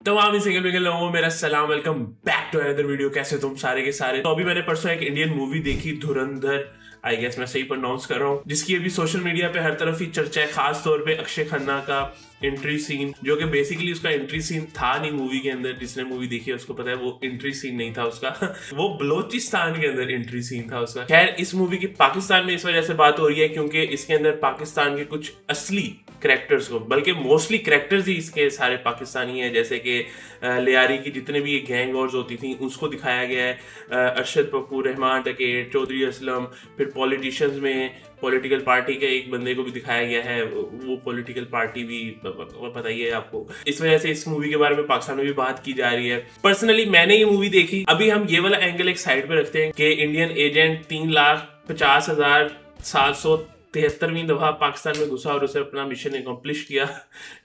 तमाम ही सिंगल विंगल लोगों को मेरा सलाम, welcome back to another video. कैसे तुम सारे के सारे। तो अभी मैंने परसों एक इंडियन मूवी देखी, धुरंधर, आई गेस मैं सही प्रोनाउंस कर रहा हूँ, जिसकी अभी सोशल मीडिया पे हर तरफ ही चर्चा है। खास तौर पे अक्षय खन्ना का एंट्री सीन, जो कि बेसिकली उसका एंट्री सीन था नहीं मूवी के अंदर। जिसने मूवी देखी है उसको पता है वो एंट्री सीन नहीं था उसका वो बलोचिस्तान के अंदर एंट्री सीन था उसका। खैर, इस मूवी की पाकिस्तान में इस वजह से बात हो रही है क्योंकि इसके अंदर पाकिस्तान के कुछ असली करेक्टर्स को, बल्कि मोस्टली करेक्टर्स ही इसके सारे पाकिस्तानी हैं, जैसे कि लियारी की जितने भी ये गैंग वॉर्स होती थी उसको दिखाया गया है। अरशद पप्पू, रहमान टकेर, चौधरी असलम, फिर पॉलिटिशियंस में पॉलिटिकल पार्टी के एक बंदे को भी दिखाया गया है। वो पॉलिटिकल पार्टी भी पता ही है आपको। इस वजह से इस मूवी के बारे में पाकिस्तान में भी बात की जा रही है। पर्सनली मैंने ये मूवी देखी। अभी हम ये वाला एंगल एक साइड पे रखते हैं कि इंडियन एजेंट 3,50,773वीं दफा पाकिस्तान में घुसा और उसे अपना मिशन अकम्प्लिश किया।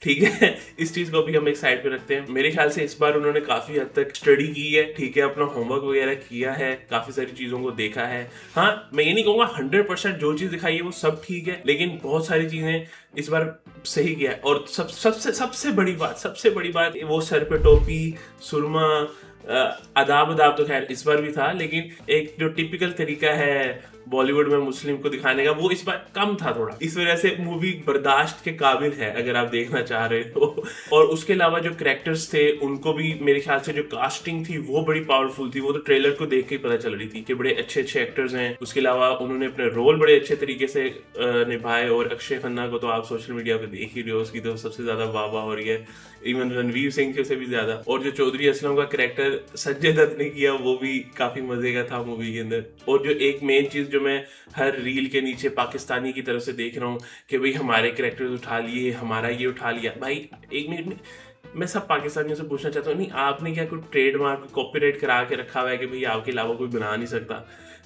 ठीक है, इस चीज को भी हम एक साइड पे रखते हैं। मेरे ख्याल से इस बार उन्होंने काफी हद तक स्टडी की है, ठीक है, अपना होमवर्क वगैरह किया है, काफी सारी चीजों को देखा है। हाँ, मैं ये नहीं कहूंगा 100% जो चीज दिखाई है वो सब ठीक है, लेकिन बहुत सारी चीजें इस बार सही किया है। और सबसे बड़ी बात वो सर पे टोपी, सुरमा, अदाब अदाब तो खैर इस बार भी था, लेकिन एक जो टिपिकल तरीका है बॉलीवुड में मुस्लिम को दिखाने का, वो इस बार कम था थोड़ा। इस वजह से मूवी बर्दाश्त के काबिल है अगर आप देखना चाह रहे हो। और उसके अलावा जो कैरेक्टर्स थे उनको भी मेरे ख्याल से जो कास्टिंग थी वो बड़ी पावरफुल थी। वो तो ट्रेलर को देख के पता चल रही थी कि बड़े अच्छे अच्छे एक्टर्स हैं। उसके अलावा उन्होंने अपने रोल बड़े अच्छे तरीके से निभाए। और अक्षय खन्ना को तो आप सोशल मीडिया पे देख ही रहे हो, उसकी तो सबसे ज्यादा वाह वाह हो रही है, इवन रणवीर सिंह से भी ज्यादा। और जो चौधरी असलम का कैरेक्टर संजय दत्त ने किया वो भी काफी मजे का था मूवी के अंदर। और जो एक मेन चीज जो मैं हर रील के नीचे पाकिस्तानी की तरफ से देख रहा हूँ कि भाई हमारे कैरेक्टर्स उठा लिए, हमारा ये उठा लिया। भाई एक मिनट में मैं सब पाकिस्तानियों से पूछना चाहता हूँ, नहीं आपने क्या कोई ट्रेडमार्क कॉपीराइट करा के रखा हुआ है कि भाई आपके अलावा कोई बना नहीं सकता?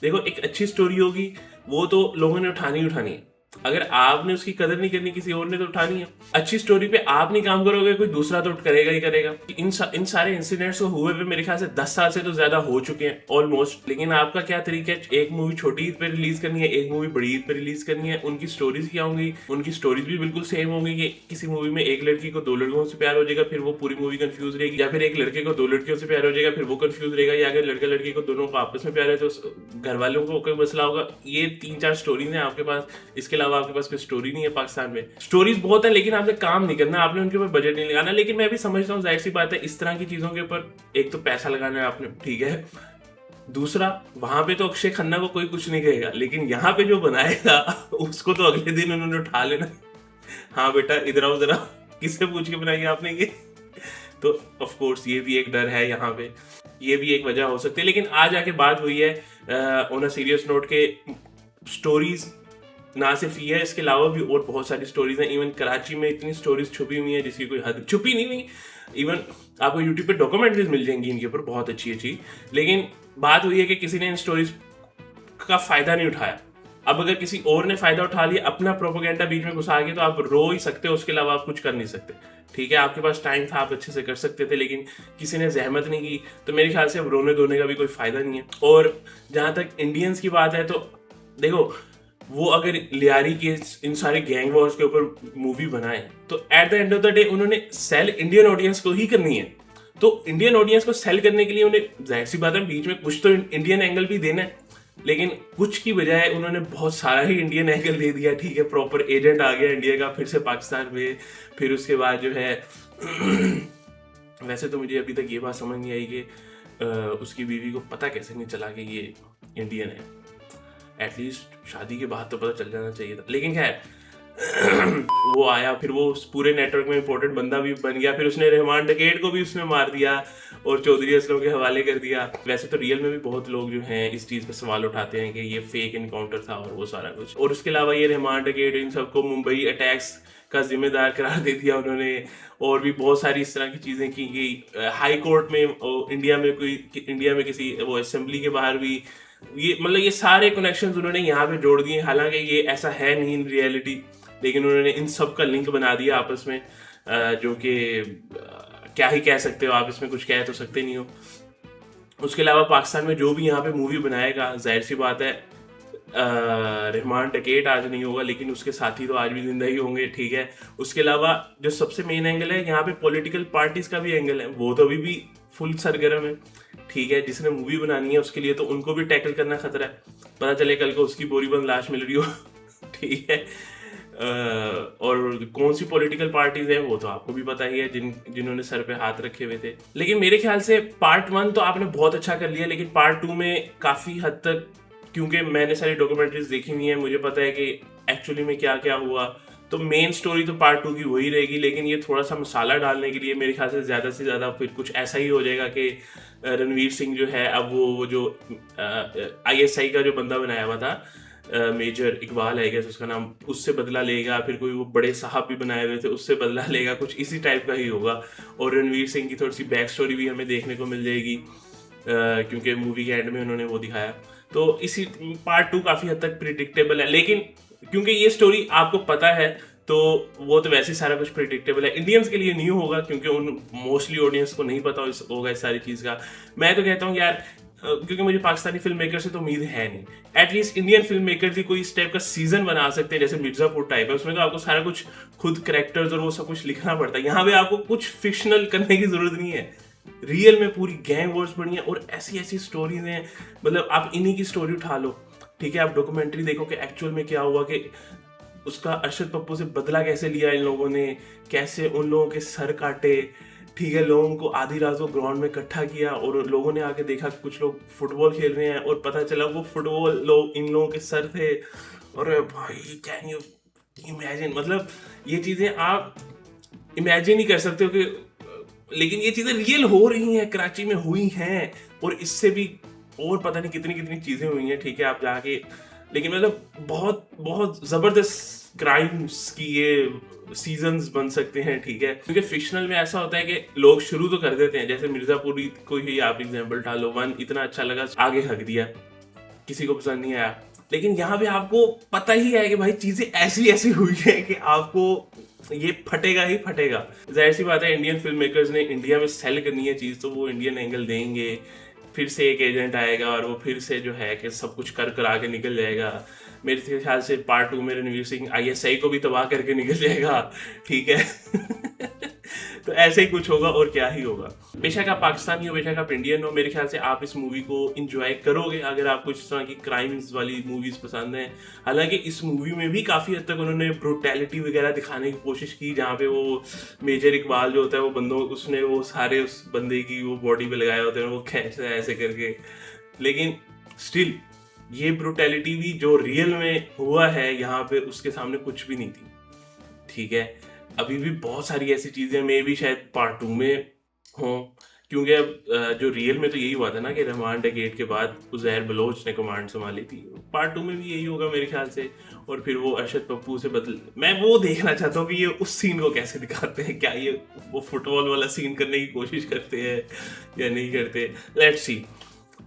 देखो, एक अच्छी स्टोरी होगी वो तो लोगों ने उठानी ही उठानी है। अगर आपने उसकी कदर नहीं करनी, किसी और ने तो उठानी है। अच्छी स्टोरी पे आप नहीं काम करोगे, कोई दूसरा तो करेगा ही करेगा। इन सारे इंसिडेंट्स हुए हुए मेरे ख्याल से 10 साल से तो ज्यादा हो चुके हैं ऑलमोस्ट। लेकिन आपका क्या तरीका है, एक मूवी छोटी ईद पे रिलीज करनी है, एक मूवी बड़ी ईद पे रिलीज करनी है। उनकी स्टोरीज क्या होंगी? उनकी स्टोरीज भी बिल्कुल सेम होंगी कि किसी मूवी में एक लड़की को 2 लड़कों से प्यार हो जाएगा, फिर वो पूरी मूवी कंफ्यूज रहेगी, या फिर एक लड़के को 2 लड़कियों से प्यार हो जाएगा, फिर वो कंफ्यूज रहेगा, या अगर लड़का लड़की को दोनों को आपस में प्यार है तो घर वालों को कोई मसला होगा। ये 3-4 स्टोरीज हैं आपके पास। इसके अलावा आपके पास कोई स्टोरी नहीं है। पाकिस्तान में स्टोरीज बहुत है लेकिन आपने काम नहीं करना, आपने उनके ऊपर बजट नहीं लगाना। लेकिन मैं भी समझता हूँ, जाहिर सी बात है, इस तरह की चीजों के ऊपर एक तो पैसा लगाना है आपने, ठीक है। दूसरा, वहां पे तो अक्षय खन्ना को कोई कुछ नहीं कहेगा, लेकिन यहाँ पे जो बनाएगा उसको तो अगले दिन उन्होंने उठा लेना। हाँ बेटा इधर आओ जरा, किससे पूछ के बनाई आपने ये? तो ऑफ कोर्स ये भी एक डर है यहाँ पे, ये भी एक वजह हो सकती है। लेकिन आज आके बात हुई है ऑन अ सीरियस नोट के स्टोरीज ना सिर्फ ये है, इसके अलावा भी और बहुत सारी स्टोरीज हैं। इवन कराची में इतनी स्टोरीज छुपी हुई हैं जिसकी कोई हद, छुपी नहीं हुई, इवन आपको यूट्यूब पे डॉक्यूमेंट्रीज मिल जाएंगी इनके ऊपर, बहुत अच्छी अच्छी। लेकिन बात हुई है कि किसी ने इन स्टोरीज का फायदा नहीं उठाया। अब अगर किसी और ने फायदा उठा लिया, अपना प्रोपोगेंडा बीच में घुसा के, तो आप रो ही सकते हो, उसके अलावा आप कुछ कर नहीं सकते। ठीक है, आपके पास टाइम था, आप अच्छे से कर सकते थे, लेकिन किसी ने जहमत नहीं की, तो मेरे ख्याल से अब रोने धोने का भी कोई फायदा नहीं है। और जहां तक इंडियंस की बात है तो देखो, वो अगर लियारी के इन सारे गैंग वॉर्स के ऊपर मूवी बनाए तो at the end of the day उन्होंने सेल इंडियन ऑडियंस को ही करनी है। तो इंडियन ऑडियंस को सेल करने के लिए उन्हें जाहिर सी बात है बीच में कुछ तो इंडियन एंगल भी देना है, लेकिन कुछ की बजाय उन्होंने बहुत सारा ही इंडियन एंगल दे दिया। ठीक है, प्रॉपर एजेंट आ गया इंडिया का फिर से पाकिस्तान में। फिर उसके बाद जो है वैसे तो मुझे अभी तक ये बात समझ नहीं आई कि उसकी बीवी को पता कैसे नहीं चला कि ये इंडियन है। एटलीस्ट शादी के बाद तो पता चल जाना चाहिए था, लेकिन खैर वो आया, फिर वो उस पूरे नेटवर्क में इंपॉर्टेंट बंदा भी बन गया। फिर उसने रहमान डकेट को भी उसने मार दिया और चौधरी असलम के हवाले कर दिया। वैसे तो रियल में भी बहुत लोग जो हैं इस चीज़ पे सवाल उठाते हैं कि ये फेक इनकाउंटर था और वो सारा कुछ। और उसके अलावा ये रहमान डकेट इन सबको मुंबई अटैक्स का जिम्मेदार करार दे दिया उन्होंने। और भी बहुत सारी इस तरह की चीज़ें की गई। हाई कोर्ट में इंडिया में किसी वो असेंबली के बाहर भी ये, मतलब ये सारे कनेक्शंस उन्होंने यहाँ पे जोड़ दिए। हालांकि ये ऐसा है नहीं इन रियलिटी, लेकिन उन्होंने इन सब का लिंक बना दिया आपस में, जो कि क्या ही कह सकते हो आप, इसमें कुछ कह तो सकते नहीं हो। उसके अलावा पाकिस्तान में जो भी यहाँ पे मूवी बनाएगा, जाहिर सी बात है रहमान डकैत आज नहीं होगा, लेकिन उसके साथी तो आज भी जिंदा ही होंगे, ठीक है। उसके अलावा जो सबसे मेन एंगल है यहाँ पे, पॉलिटिकल पार्टीज का भी एंगल है, वो तो अभी भी फुल सरगर्म है, ठीक है। जिसने मूवी बनानी है उसके लिए तो उनको भी टैकल करना खतरा है, पता चले कल को उसकी बोरी बंद लाश मिल रही हो ठीक है। और कौन सी पॉलिटिकल पार्टीज है वो तो आपको भी पता ही है, जिन्होंने सर पे हाथ रखे हुए थे। लेकिन मेरे ख्याल से पार्ट 1 तो आपने बहुत अच्छा कर लिया, लेकिन पार्ट 2 में काफी हद तक, क्योंकि मैंने सारी डॉक्यूमेंट्रीज देखी हुई है, मुझे पता है कि एक्चुअली में क्या क्या हुआ, तो मेन स्टोरी तो पार्ट 2 की वही रहेगी। लेकिन ये थोड़ा सा मसाला डालने के लिए मेरे ख्याल से ज़्यादा फिर कुछ ऐसा ही हो जाएगा कि रणवीर सिंह जो है, अब वो जो ISI का जो बंदा बनाया हुआ था, मेजर इकबाल है उसका नाम, उससे बदला लेगा, फिर कोई वो बड़े साहब भी बनाए हुए थे उससे बदला लेगा, कुछ इसी टाइप का ही होगा। और रणवीर सिंह की थोड़ी सी बैक स्टोरी भी हमें देखने को मिल जाएगी, क्योंकि मूवी के एंड में उन्होंने वो दिखाया। तो इसी पार्ट 2 काफ़ी हद तक प्रिडिक्टेबल है, लेकिन क्योंकि ये स्टोरी आपको पता है तो वो तो वैसे सारा कुछ प्रिडिक्टेबल है। इंडियंस के लिए न्यू होगा, क्योंकि उन मोस्टली ऑडियंस को नहीं पता होगा इस सारी चीज़ का। मैं तो कहता हूँ यार, क्योंकि मुझे पाकिस्तानी फिल्म मेकर से तो उम्मीद है नहीं, एटलीस्ट इंडियन फिल्म मेकर भी कोई इस टाइप का सीजन बना सकते हैं, जैसे मिर्जापुर टाइप है, उसमें तो आपको सारा कुछ खुद कैरेक्टर्स और वो सब कुछ लिखना पड़ता है। यहाँ पे आपको कुछ फिक्शनल करने की जरूरत नहीं है, रियल में पूरी गैंग वॉर्स बनी है और ऐसी ऐसी स्टोरीज हैं, मतलब आप इन्हीं की स्टोरी उठा लो, ठीक है। आप डॉक्यूमेंट्री देखो कि एक्चुअल में क्या हुआ, कि उसका अरशद पप्पू से बदला कैसे लिया इन लोगों ने, कैसे उन लोगों के सर काटे, ठीक है। लोगों को आधी रात को ग्राउंड में इकट्ठा किया और लोगों ने आके देखा कि कुछ लोग फुटबॉल खेल रहे हैं और पता चला वो फुटबॉल लोग इन लोगों के सर थे। और भाई कैन यू इमेजिन, मतलब ये चीज़ें आप इमेजिन ही कर सकते हो कि, लेकिन ये चीज़ें रियल हो रही हैं, कराची में हुई हैं, और इससे भी और पता नहीं कितनी कितनी चीज़ें हुई हैं, ठीक है। आप जाके, लेकिन मतलब बहुत बहुत ज़बरदस्त क्राइम्स की ये सीजन्स बन सकते हैं, ठीक है। क्योंकि फिक्शनल में ऐसा होता है कि लोग शुरू तो कर देते हैं, जैसे मिर्ज़ापुर को ही आप एग्जाम्पल डालो, 1 इतना अच्छा लगा, आगे हक दिया, किसी को पसंद नहीं आया। लेकिन यहाँ पे आपको पता ही है कि भाई चीज़ें ऐसी ऐसी हुई है कि आपको ये फटेगा ही फटेगा। जाहिर सी बात है, इंडियन फिल्म मेकर्स ने इंडिया में सेल करनी है चीज़, तो वो इंडियन एंगल देंगे, फिर से एक एजेंट आएगा और वो फिर से जो है कि सब कुछ कर आगे निकल जाएगा। मेरे ख्याल से पार्ट 2 में रणवीर सिंह ISI को भी तबाह करके निकल जाएगा, ठीक है तो ऐसे ही कुछ होगा और क्या ही होगा। बेशक आप पाकिस्तानी हो, बेशक आप इंडियन हो, मेरे ख्याल से आप इस मूवी को इंजॉय करोगे अगर आपको इस तरह की क्राइम्स वाली मूवीज पसंद हैं। हालांकि इस मूवी में भी काफ़ी हद तक उन्होंने ब्रूटैलिटी वगैरह दिखाने की कोशिश की, जहाँ पे वो मेजर इकबाल जो होता है वो बंदों, उसने वो सारे उस बंदे की वो बॉडी पे लगाए होते हैं, वो खींचता है ऐसे करके। लेकिन स्टिल ये ब्रूटैलिटी भी जो रियल में हुआ है यहाँ पे, उसके सामने कुछ भी नहीं थी, ठीक है। अभी भी बहुत सारी ऐसी चीज़ें मे भी शायद पार्ट 2 में हों, क्योंकि अब जो रियल में तो यही हुआ था ना कि रहमान डकैत के बाद उज़ैर बलोच ने कमांड संभाली थी। पार्ट 2 में भी यही होगा मेरे ख्याल से, और फिर वो अरशद पप्पू से बदल, मैं वो देखना चाहता हूँ कि ये उस सीन को कैसे दिखाते हैं, क्या ये वो फुटबॉल वाला सीन करने की कोशिश करते हैं या नहीं करते, लेट्स सी।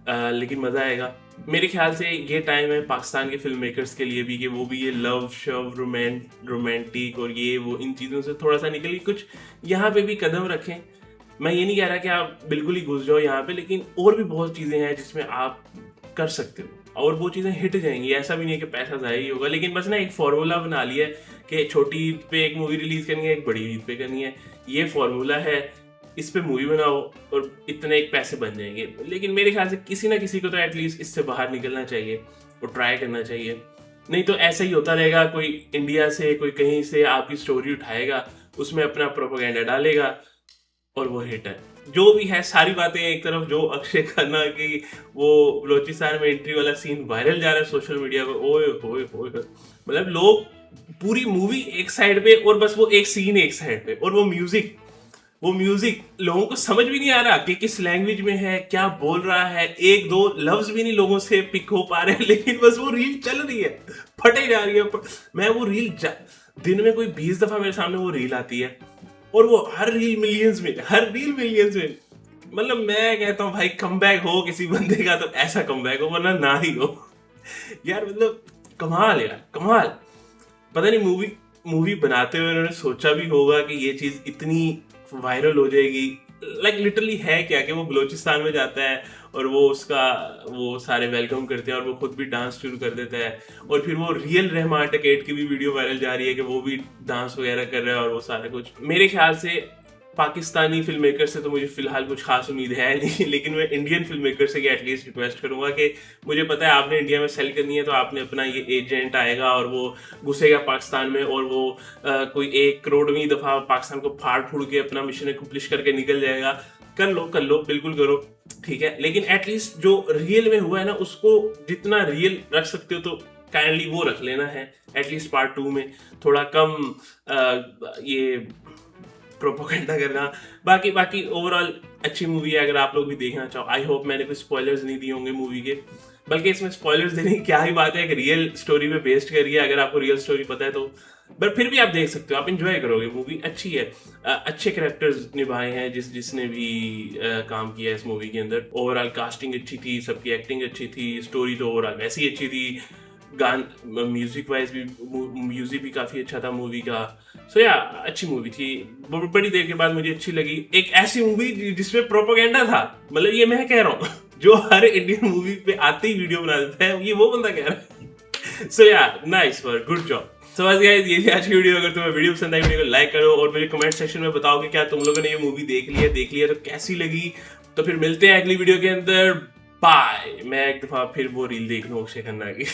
लेकिन मज़ा आएगा। मेरे ख्याल से ये टाइम है पाकिस्तान के फिल्म मेकर्स के लिए भी कि वो भी ये लव शव रोमांटिक और ये वो इन चीज़ों से थोड़ा सा निकल के कुछ यहाँ पे भी कदम रखें। मैं ये नहीं कह रहा कि आप बिल्कुल ही घुस जाओ यहाँ पे, लेकिन और भी बहुत चीज़ें हैं जिसमें आप कर सकते हो और वो चीज़ें हिट जाएंगी। ऐसा भी नहीं है कि पैसा ज़ाया ही होगा, लेकिन बस ना एक फार्मूला बना लिया है कि छोटी ईद पे एक मूवी रिलीज़ करनी है, एक बड़ी ईद पे करनी है। ये फार्मूला है, इस पे मूवी बनाओ और इतने एक पैसे बन जाएंगे। लेकिन मेरे ख्याल से किसी ना किसी को तो एटलीस्ट इससे बाहर निकलना चाहिए और ट्राई करना चाहिए, नहीं तो ऐसा ही होता रहेगा। कोई इंडिया से, कोई कहीं से आपकी स्टोरी उठाएगा, उसमें अपना प्रोपेगेंडा डालेगा और वो हिट है। जो भी है सारी बातें एक तरफ, जो अक्षय खन्ना की वो बलोचिस्तान में एंट्री वाला सीन वायरल जा रहा है सोशल मीडिया पे, ओए होए होए, मतलब लोग पूरी मूवी एक साइड पे और बस वो एक सीन एक साइड पे, और वो म्यूजिक लोगों को समझ भी नहीं आ रहा कि किस लैंग्वेज में है, क्या बोल रहा है, एक दो लफ्ज भी नहीं लोगों से पिक हो पा रहे हैं, लेकिन बस वो रील चल रही है, फटे जा रही है। मैं वो रील दिन में कोई 20 दफा मेरे सामने वो रील आती है, और वो हर रील मिलियंस में। मतलब मैं कहता हूँ भाई कमबैक हो किसी बंदे का तो ऐसा कमबैक हो, वरना ना ही हो यार। मतलब कमाल यार, कमाल। पता नहीं मूवी बनाते हुए उन्होंने सोचा भी होगा कि ये चीज इतनी वायरल हो जाएगी, लाइक लिटरली है क्या कि वो बलोचिस्तान में जाता है और वो सारे वेलकम करते हैं और वो खुद भी डांस शुरू कर देता है, और फिर वो रियल रहमान टिकैत की भी वीडियो वायरल जा रही है कि वो भी डांस वगैरह कर रहा है और वो सारा कुछ। मेरे ख्याल से पाकिस्तानी फिल्म मेकर से तो मुझे फिलहाल कुछ खास उम्मीद है नहीं, लेकिन मैं इंडियन फिल्म मेकर से एटलीस्ट रिक्वेस्ट करूंगा कि मुझे पता है आपने इंडिया में सेल करनी है, तो आपने अपना ये एजेंट आएगा और वो घुसेगा पाकिस्तान में और वो कोई 1 करोड़वीं दफ़ा पाकिस्तान को फाड़ फूड़ के अपना मिशन एक्म्प्लिश करके निकल जाएगा। कर लो बिल्कुल करो, ठीक है, लेकिन एटलीस्ट जो रियल में हुआ है ना उसको जितना रियल रख सकते हो तो काइंडली वो रख लेना है। एटलीस्ट पार्ट 2 में थोड़ा कम ये प्रोपोगेंडा करना। बाकी ओवरऑल अच्छी मूवी है, अगर आप लोग भी देखना चाहो। आई होप मैंने कोई स्पॉयलर्स नहीं दिए होंगे मूवी के, बल्कि इसमें स्पॉयलर्स देने की क्या ही बात है, एक रियल स्टोरी पे बेस्ड करिए, अगर आपको रियल स्टोरी पता है तो। बट फिर भी आप देख सकते हो, आप इंजॉय करोगे, मूवी अच्छी है। अच्छे कैरेक्टर्स निभाए हैं जिसने भी काम किया है इस मूवी के अंदर। ओवरऑल कास्टिंग अच्छी थी, सबकी एक्टिंग अच्छी थी, स्टोरी तो ओवरऑल वैसी ही अच्छी थी, म्यूजिक वाइज भी म्यूजिक भी काफ़ी अच्छा था मूवी का। सो या अच्छी मूवी थी, बड़ी देर के बाद मुझे अच्छी लगी। एक ऐसी मूवी जिसमें प्रोपोगेंडा था, मतलब ये मैं कह रहा हूँ जो हर इंडियन मूवी पे आते ही वीडियो बना देता है, ये वो बंदा कह रहा है। सो या नाइस वर्क, गुड जॉब। सो बस गाइस ये थी आज की वीडियो। अगर तुम्हें वीडियो पसंद आई वीडियो को लाइक करो और मुझे कमेंट सेक्शन में बताओ कि क्या तुम लोगों ने ये मूवी देख लिया तो कैसी लगी। तो फिर मिलते हैं अगली वीडियो के अंदर। बाय। मैं एक दफा फिर वो रील देख लूँ अक्षय खन्ना की।